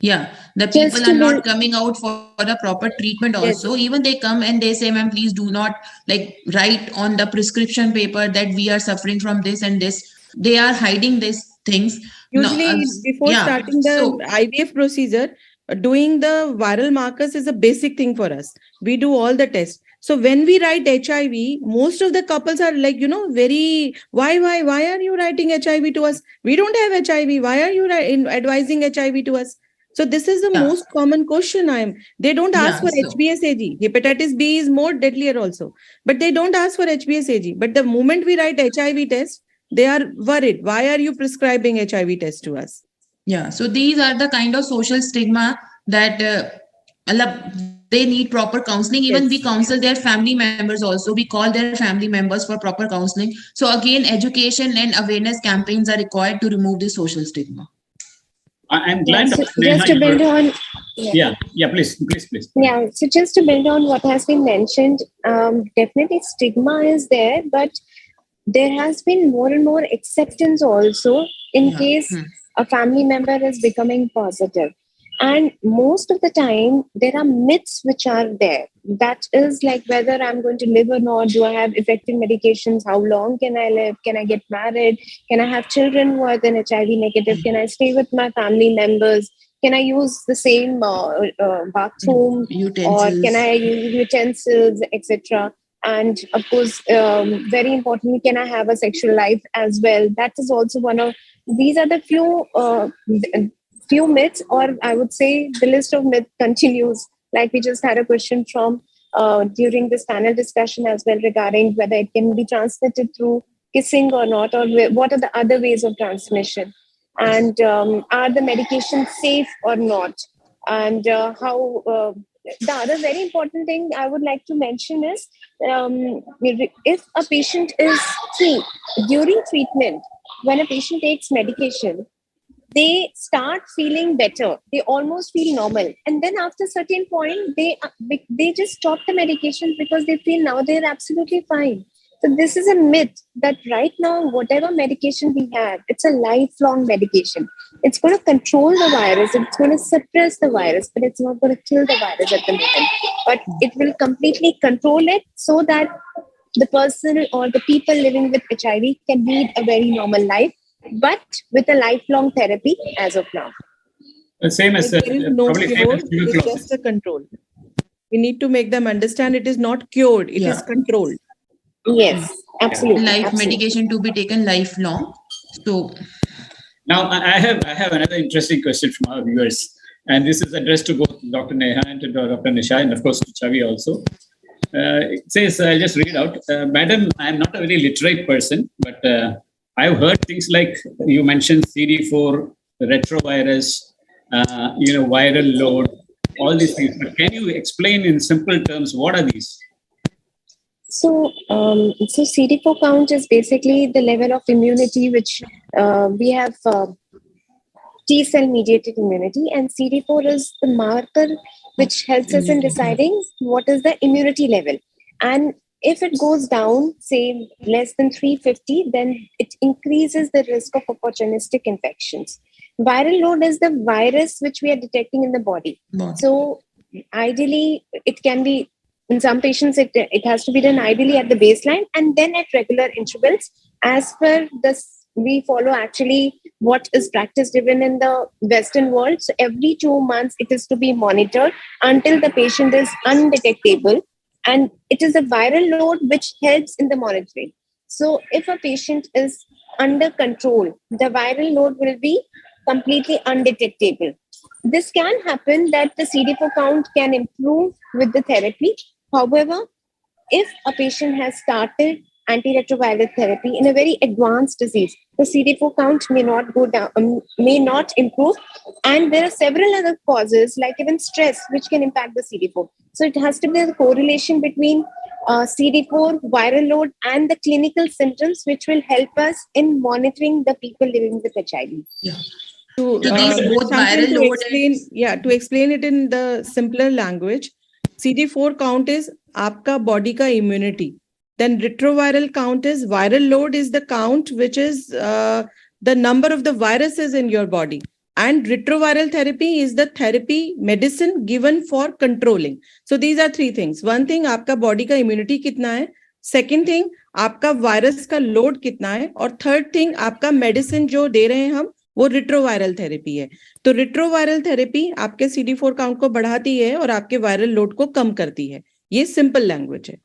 Yeah, the people are not coming out for the proper treatment also. Yes. Even they come and they say, ma'am, please do not write on the prescription paper that we are suffering from this and this. They are hiding these things. Usually before starting the IVF procedure, doing the viral markers is a basic thing for us. We do all the tests. So when we write HIV, most of the couples are like, very, why are you writing HIV to us? We don't have HIV. Why are you advising HIV to us? So this is the most common question. They don't ask for HBsAg. Hepatitis B is more deadlier also, but they don't ask for HBsAg. But the moment we write HIV test, they are worried. Why are you prescribing HIV test to us? Yeah. So these are the kind of social stigma that they need proper counseling. Even we counsel their family members also. We call their family members for proper counseling. So again, education and awareness campaigns are required to remove this social stigma. I'm glad just to build on. Please. Yeah, so just to build on what has been mentioned, definitely stigma is there, but there has been more and more acceptance also in case a family member is becoming positive. And most of the time, there are myths which are there. That is like whether I'm going to live or not. Do I have effective medications? How long can I live? Can I get married? Can I have children who are then HIV negative? Can I stay with my family members? Can I use the same bathroom? Utensils. Or can I use utensils, etc.? And of course, very importantly, can I have a sexual life as well? That is also one of these are the few myths, or I would say the list of myths continues. Like we just had a question from during this panel discussion as well regarding whether it can be transmitted through kissing or not, or what are the other ways of transmission, and are the medications safe or not, and how. The other very important thing I would like to mention is if a patient is during treatment, when a patient takes medication, they start feeling better, they almost feel normal, and then after a certain point they just stop the medication because they feel now they're absolutely fine. So this is a myth that right now whatever medication we have, it's a lifelong medication. It's going to control the virus, it's going to suppress the virus, but it's not going to kill the virus at the moment, but it will completely control it so that the person or the people living with HIV can lead a very normal life, but with a lifelong therapy as of now. The same as There is no probably same cure, as it's tuberculosis. just a control. We need to make them understand it is not cured, it is controlled. Yes, absolutely. Life absolutely. medication to be taken lifelong. So Now, I have another interesting question from our viewers, and this is addressed to both Dr. Neha and to Dr. Nisha, and of course to Chavi also. It says, I'll just read it out. Madam, I'm not a very literate person, but I've heard things like you mentioned CD4, retrovirus, viral load, all these things. But can you explain in simple terms what are these? So CD4 count is basically the level of immunity which we have T cell mediated immunity, and CD4 is the marker which helps us in deciding what is the immunity level. And if it goes down, say less than 350, then it increases the risk of opportunistic infections. Viral load is the virus which we are detecting in the body. So ideally, it can be, in some patients, it has to be done ideally at the baseline and then at regular intervals. As per this, we follow actually what is practiced even in the Western world. So every 2 months, it is to be monitored until the patient is undetectable. And it is a viral load which helps in the monitoring. So if a patient is under control, the viral load will be completely undetectable. This can happen that the CD4 count can improve with the therapy. However, if a patient has started antiretroviral therapy in a very advanced disease, the CD4 count may not go down, may not improve, and there are several other causes like even stress which can impact the CD4. So it has to be a correlation between CD4, viral load, and the clinical symptoms, which will help us in monitoring the people living with HIV. yeah. To, So these both viral to load explain, to explain it in the simpler language, CD4 count is आपका body का immunity. Then retroviral count is viral load is the count which is the number of the viruses in your body. And retroviral therapy is the therapy medicine given for controlling. So these are three things. One thing, आपका body का immunity कितना है. Second thing, आपका virus का load कितना है. और third thing, आपका medicine जो दे रहे हैं हम, वो रिट्रोवायरल थेरेपी है. तो रिट्रोवायरल थेरेपी आपके CD4 काउंट को बढ़ाती है और आपके वायरल लोड को कम करती है. ये सिंपल लैंग्वेज है.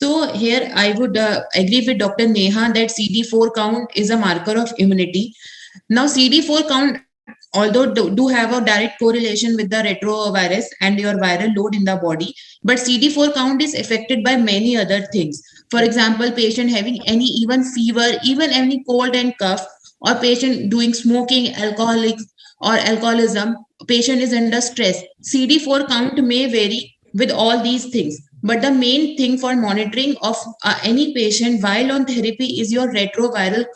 So here I would agree with Dr. Neha that CD4 count is a marker of immunity. Now CD4 count, although do have a direct correlation with the retrovirus and your viral load in the body, but CD4 count is affected by many other things. For example, patient having any even fever, even any cold and cough, or patient doing smoking, alcoholics or alcoholism, patient is under stress. CD4 count may vary with all these things. But the main thing for monitoring of any patient while on therapy is your retroviral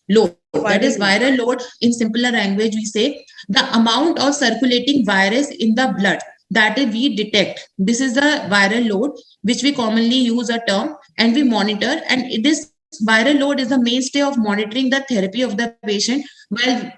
load. That is viral load. In simpler language, we say the amount of circulating virus in the blood that we detect. This is the viral load, which we commonly use a term, and we monitor. And this viral load is the mainstay of monitoring the therapy of the patient, while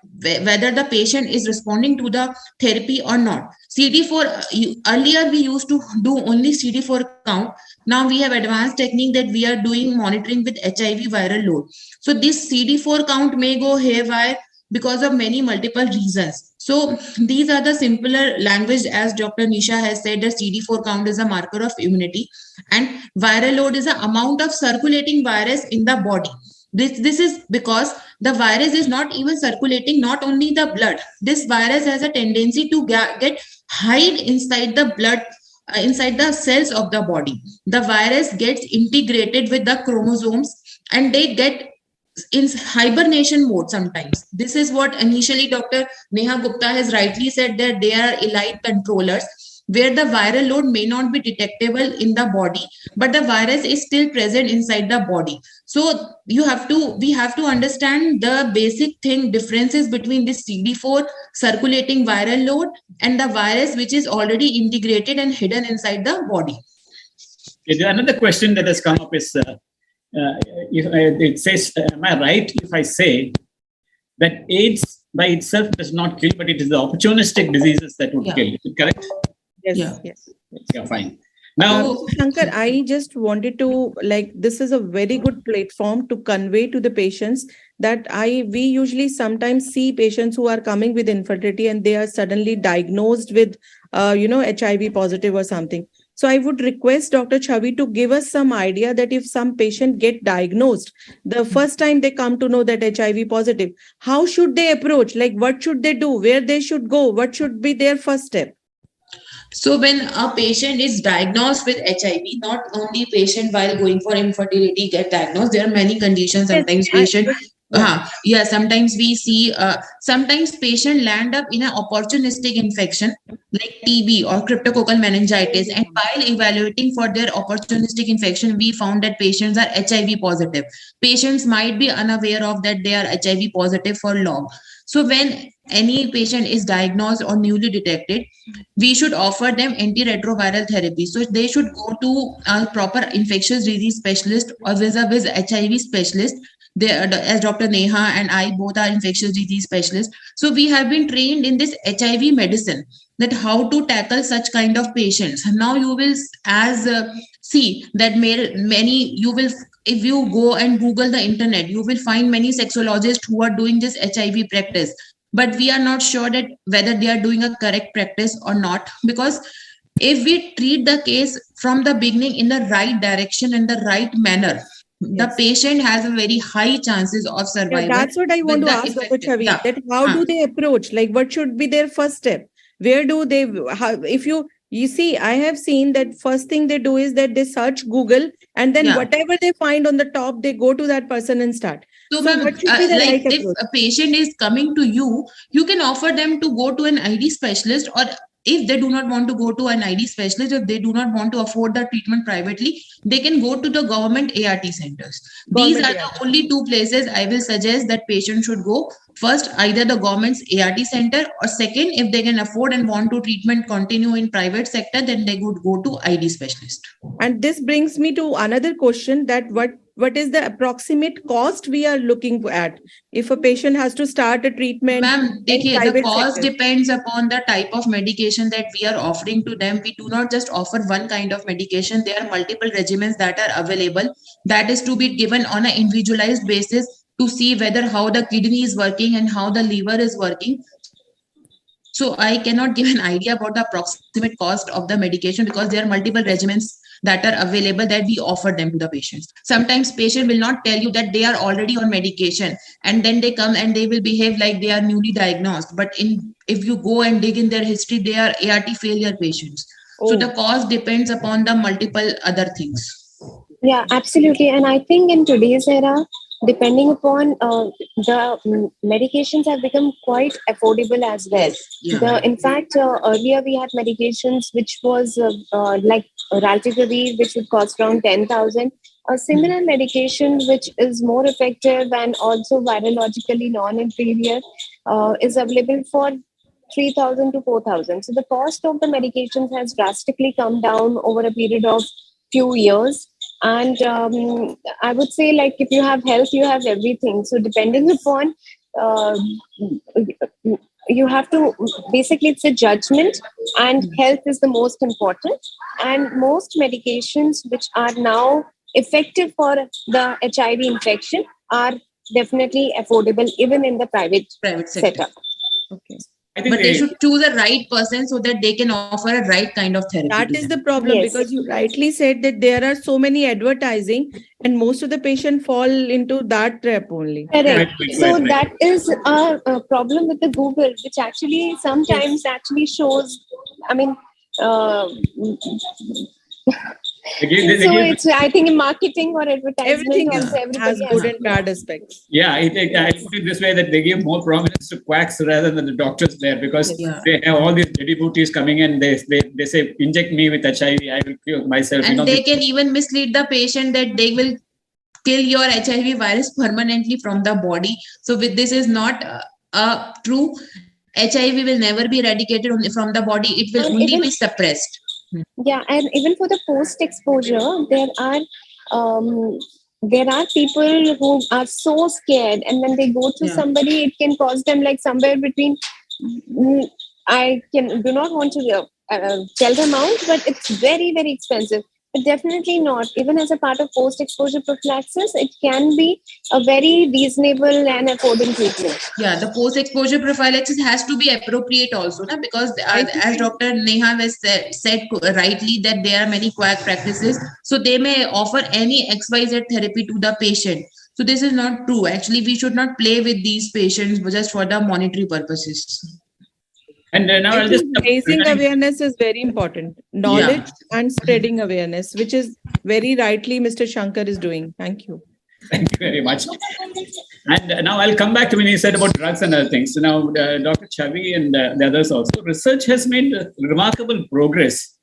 whether the patient is responding to the therapy or not. CD4, earlier we used to do only CD4 count. Now we have advanced technique that we are doing monitoring with HIV viral load. So this CD4 count may go haywire because of many multiple reasons. So these are the simpler language, as Dr. Nisha has said, that CD4 count is a marker of immunity, and viral load is the amount of circulating virus in the body. This is because the virus is not even circulating not only the blood. This virus has a tendency to get hide inside the blood, inside the cells of the body. The virus gets integrated with the chromosomes, and they get in hibernation mode sometimes. This is what initially Dr. Neha Gupta has rightly said, that they are elite controllers, where the viral load may not be detectable in the body, but the virus is still present inside the body. So we have to understand the basic thing, differences between this CD4 circulating viral load and the virus which is already integrated and hidden inside the body. Another question that has come up is, it says, am I right if I say that AIDS by itself does not kill, but it is the opportunistic diseases that would kill? Is it correct? Yes. Yeah, fine. Now, Shankar, I just wanted to, this is a very good platform to convey to the patients that we usually sometimes see patients who are coming with infertility and they are suddenly diagnosed with, HIV positive or something. So I would request Dr. Chavi to give us some idea that if some patient get diagnosed, the first time they come to know that HIV positive, how should they approach? What should they do? Where they should go? What should be their first step? So when a patient is diagnosed with HIV, not only patient while going for infertility get diagnosed, there are many conditions. Sometimes sometimes we see, sometimes patient land up in an opportunistic infection like TB or cryptococcal meningitis. And while evaluating for their opportunistic infection, we found that patients are HIV positive. Patients might be unaware of that they are HIV positive for long. So when any patient is diagnosed or newly detected, we should offer them antiretroviral therapy. So they should go to a proper infectious disease specialist or vis-a-vis HIV specialist. They, as Dr. Neha and I both are infectious disease specialists. So we have been trained in this HIV medicine, that how to tackle such kind of patients. Now you will see that if you go and Google the internet, you will find many sexologists who are doing this HIV practice. But we are not sure that whether they are doing a correct practice or not, because if we treat the case from the beginning in the right direction and the right manner, the patient has a very high chances of survival. That's what I want to ask Dr. Chavi, that how do they approach? What should be their first step? Where do they, if you see, I have seen that first thing they do is that they search Google, and then whatever they find on the top, they go to that person and start. So what should be the right approach? If a patient is coming to you, you can offer them to go to an ID specialist, or if they do not want to go to an ID specialist, if they do not want to afford the treatment privately, they can go to the government ART centers. These are the only two places I will suggest that patients should go. First, either the government's ART center, or second, if they can afford and want to treatment continue in private sector, then they would go to ID specialist. And this brings me to another question, that what is the approximate cost we are looking at if a patient has to start a treatment? Ma'am, the cost depends upon the type of medication that we are offering to them. We do not just offer one kind of medication. There are multiple regimens that are available, that is to be given on an individualized basis to see whether how the kidney is working and how the liver is working. So I cannot give an idea about the approximate cost of the medication, because there are multiple regimens that are available that we offer them to the patients. Sometimes patient will not tell you that they are already on medication, and then they come and they will behave like they are newly diagnosed. But if you go and dig in their history, they are ART failure patients. So the cost depends upon the multiple other things. Yeah, absolutely. And I think in today's era, depending upon the medications have become quite affordable as well. In fact, earlier we had medications which was like Raltegravir, which would cost around 10,000. A similar medication which is more effective and also virologically non-inferior is available for 3,000 to 4,000. So the cost of the medications has drastically come down over a period of few years. And I would say, if you have health, you have everything. So depending upon, you have to, basically it's a judgment, and health is the most important. And most medications which are now effective for the HIV infection are definitely affordable even in the private sector. setup. Okay. But they should choose a right person so that they can offer a right kind of therapy. That is the problem, Yes. because you rightly said that there are so many advertising and most of the patient fall into that trap only. Correct. Right. So that is a problem with the Google, which actually sometimes actually shows, I mean, it's, I think, in marketing or advertisement Everything also, has everybody good and bad aspects. Yeah, I put it this way, that they give more prominence to quacks rather than the doctors there, because they have all these lady booties coming in. They say, inject me with HIV, I will cure myself. And they can even mislead the patient that they will kill your HIV virus permanently from the body. So with this is not true. HIV will never be eradicated from the body. It will only be suppressed. Yeah, and even for the post-exposure, there are people who are so scared, and when they go to somebody, it can cost them like somewhere between. I do not want to tell the amount, but it's very, very expensive. But definitely not. Even as a part of post-exposure prophylaxis, it can be a very reasonable and affordable treatment. Yeah, the post-exposure prophylaxis has to be appropriate also, because as Dr. Neha has said rightly, that there are many quack practices. So they may offer any XYZ therapy to the patient. So this is not true. Actually, we should not play with these patients just for the monetary purposes. And now I'll just raising awareness is very important. Knowledge and spreading awareness, which is very rightly Mr. Shankar is doing. Thank you. Thank you very much. And now I'll come back to when you said about drugs and other things. So now, Dr. Chavi and the others also, research has made remarkable progress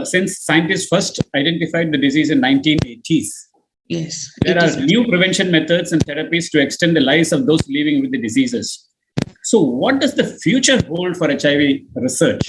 since scientists first identified the disease in 1980s. Yes. There are new prevention methods and therapies to extend the lives of those living with the diseases. So what does the future hold for HIV research?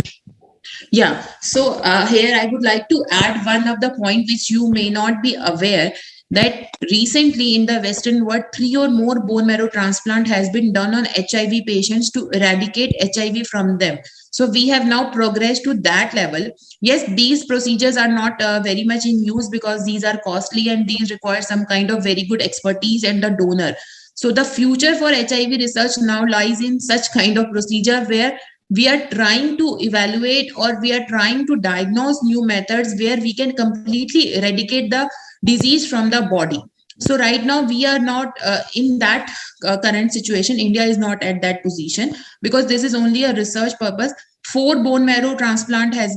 Yeah. So here I would like to add one of the points which you may not be aware, that recently in the Western world, 3 or more bone marrow transplant has been done on HIV patients to eradicate HIV from them. So we have now progressed to that level. Yes, these procedures are not very much in use because these are costly and these require some kind of very good expertise and the donor. So the future for HIV research now lies in such kind of procedure where we are trying to evaluate or we are trying to diagnose new methods where we can completely eradicate the disease from the body. So right now we are not in that current situation. India is not at that position because this is only a research purpose. 4 to 5 bone marrow transplant has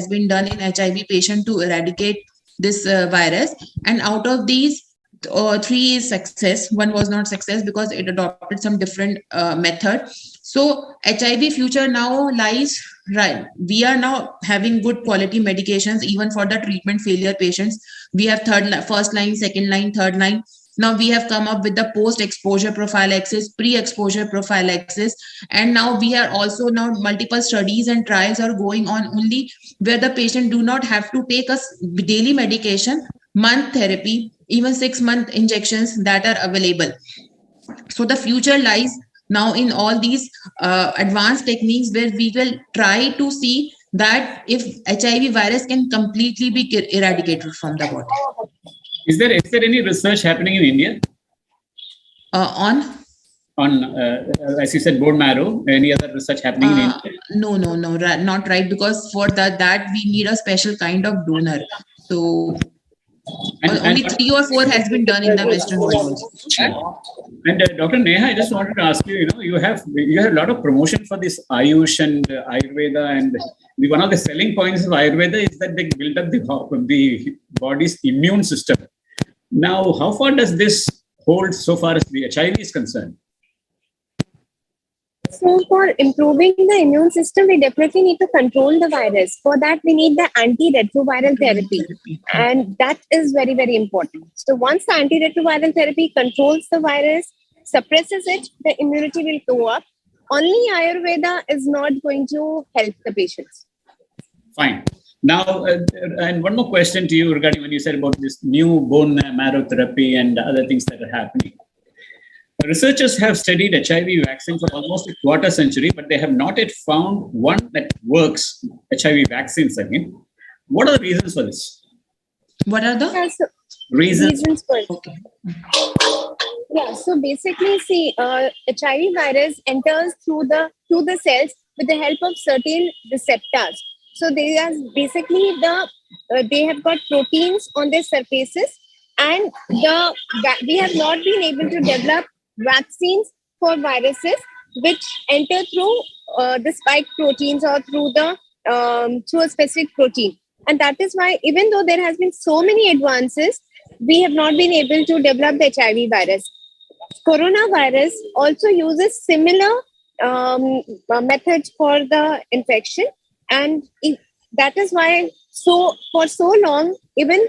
been done in HIV patient to eradicate this virus, and out of these 3 is success. 1 was not success because it adopted some different method. So HIV future now lies, right? We are now having good quality medications even for the treatment failure patients. We have first line, second line, third line. Now we have come up with the post-exposure prophylaxis, pre-exposure prophylaxis, and now we are also now multiple studies and trials are going on only where the patient do not have to take a daily medication, month therapy, even 6-month injections that are available. So the future lies now in all these advanced techniques where we will try to see that if HIV virus can completely be eradicated from the body. Is there any research happening in India? On as you said, bone marrow, any other research happening in India? No, not right, because for that we need a special kind of donor. So only 3 or 4 has been done in the Western world. And Dr. Neha, I just wanted to ask you, you have a lot of promotion for this Ayush and Ayurveda, and one of the selling points of Ayurveda is that they build up the body's immune system. Now, how far does this hold so far as the HIV is concerned? So for improving the immune system, we definitely need to control the virus. For that, we need the antiretroviral therapy. And that is very, very important. So once the antiretroviral therapy controls the virus, suppresses it, the immunity will go up. Only Ayurveda is not going to help the patients. Fine. Now, and one more question to you regarding when you said about this new bone marrow therapy and other things that are happening. Researchers have studied HIV vaccine for almost a quarter century, but they have not yet found one that works, HIV vaccines again. What are the reasons for this? What are the? Reasons for it. Okay. Yeah, so basically, see, HIV virus enters through the cells with the help of certain receptors. So they are basically they have got proteins on their surfaces, and we have not been able to develop vaccines for viruses which enter through the spike proteins or through a specific protein. And that is why, even though there has been so many advances, we have not been able to develop the HIV virus. Coronavirus also uses similar methods for the infection, and that is why for so long even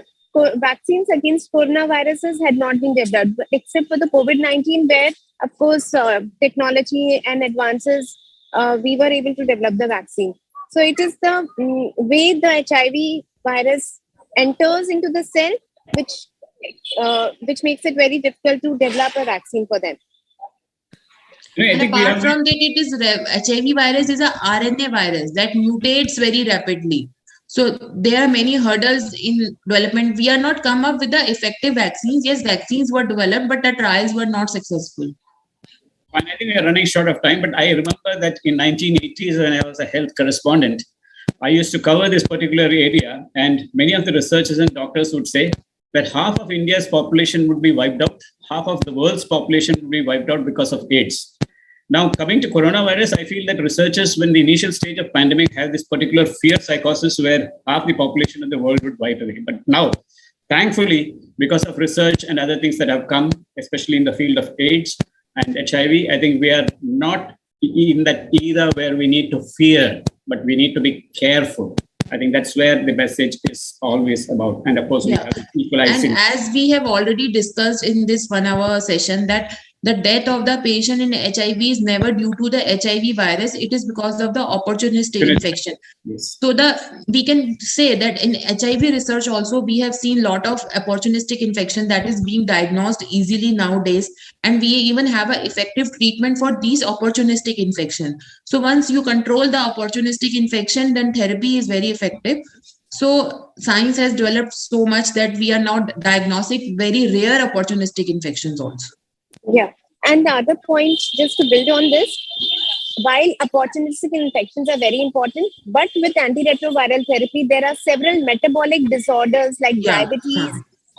vaccines against coronaviruses had not been developed, except for the COVID-19, where of course technology and advances we were able to develop the vaccine. So it is the way the HIV virus enters into the cell which makes it very difficult to develop a vaccine for them. And apart from that, it is HIV virus is a RNA virus that mutates very rapidly. So there are many hurdles in development. We are not come up with the effective vaccines. Yes, vaccines were developed, but the trials were not successful. And I think we are running short of time, but I remember that in 1980s, when I was a health correspondent, I used to cover this particular area, and many of the researchers and doctors would say that half of India's population would be wiped out, half of the world's population would be wiped out because of AIDS. Now, coming to coronavirus, I feel that researchers, when the initial stage of pandemic, have this particular fear psychosis where half the population of the world would wipe away. But now, thankfully, because of research and other things that have come, especially in the field of AIDS and HIV, I think we are not in that era where we need to fear, but we need to be careful. I think that's where the message is always about. And of course, we have equalizing. And as we have already discussed in this 1 hour session, that the death of the patient in HIV is never due to the HIV virus. It is because of the opportunistic infection. Yes. So we can say that in HIV research also, we have seen a lot of opportunistic infection that is being diagnosed easily nowadays. And we even have an effective treatment for these opportunistic infection. So once you control the opportunistic infection, then therapy is very effective. So science has developed so much that we are now diagnosing very rare opportunistic infections also. Yeah. And the other point, just to build on this, while opportunistic infections are very important, but with antiretroviral therapy, there are several metabolic disorders like diabetes,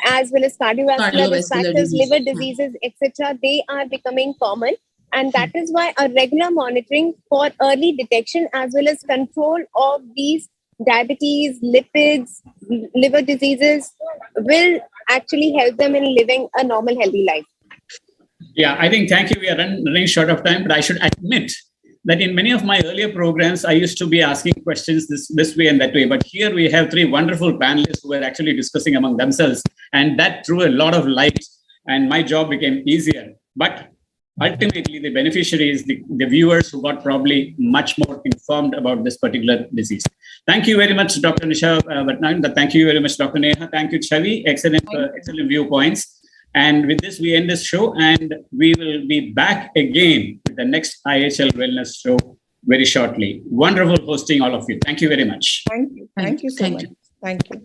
as well as cardiovascular risk factors, disease. liver diseases, etc. They are becoming common. And that is why a regular monitoring for early detection as well as control of these diabetes, lipids, liver diseases will actually help them in living a normal, healthy life. Yeah, I think, thank you. We are running short of time, but I should admit that in many of my earlier programs, I used to be asking questions this way and that way. But here we have three wonderful panelists who are actually discussing among themselves, and that threw a lot of light, and my job became easier. But ultimately, the beneficiary is the viewers who got probably much more informed about this particular disease. Thank you very much, Dr. Nisha Bhatnagar. Thank you very much, Dr. Neha. Thank you, Chavi. Excellent viewpoints. And with this, we end this show, and we will be back again with the next IHL Wellness show very shortly. Wonderful hosting all of you. Thank you very much. Thank you. Thank you so much. Thank you.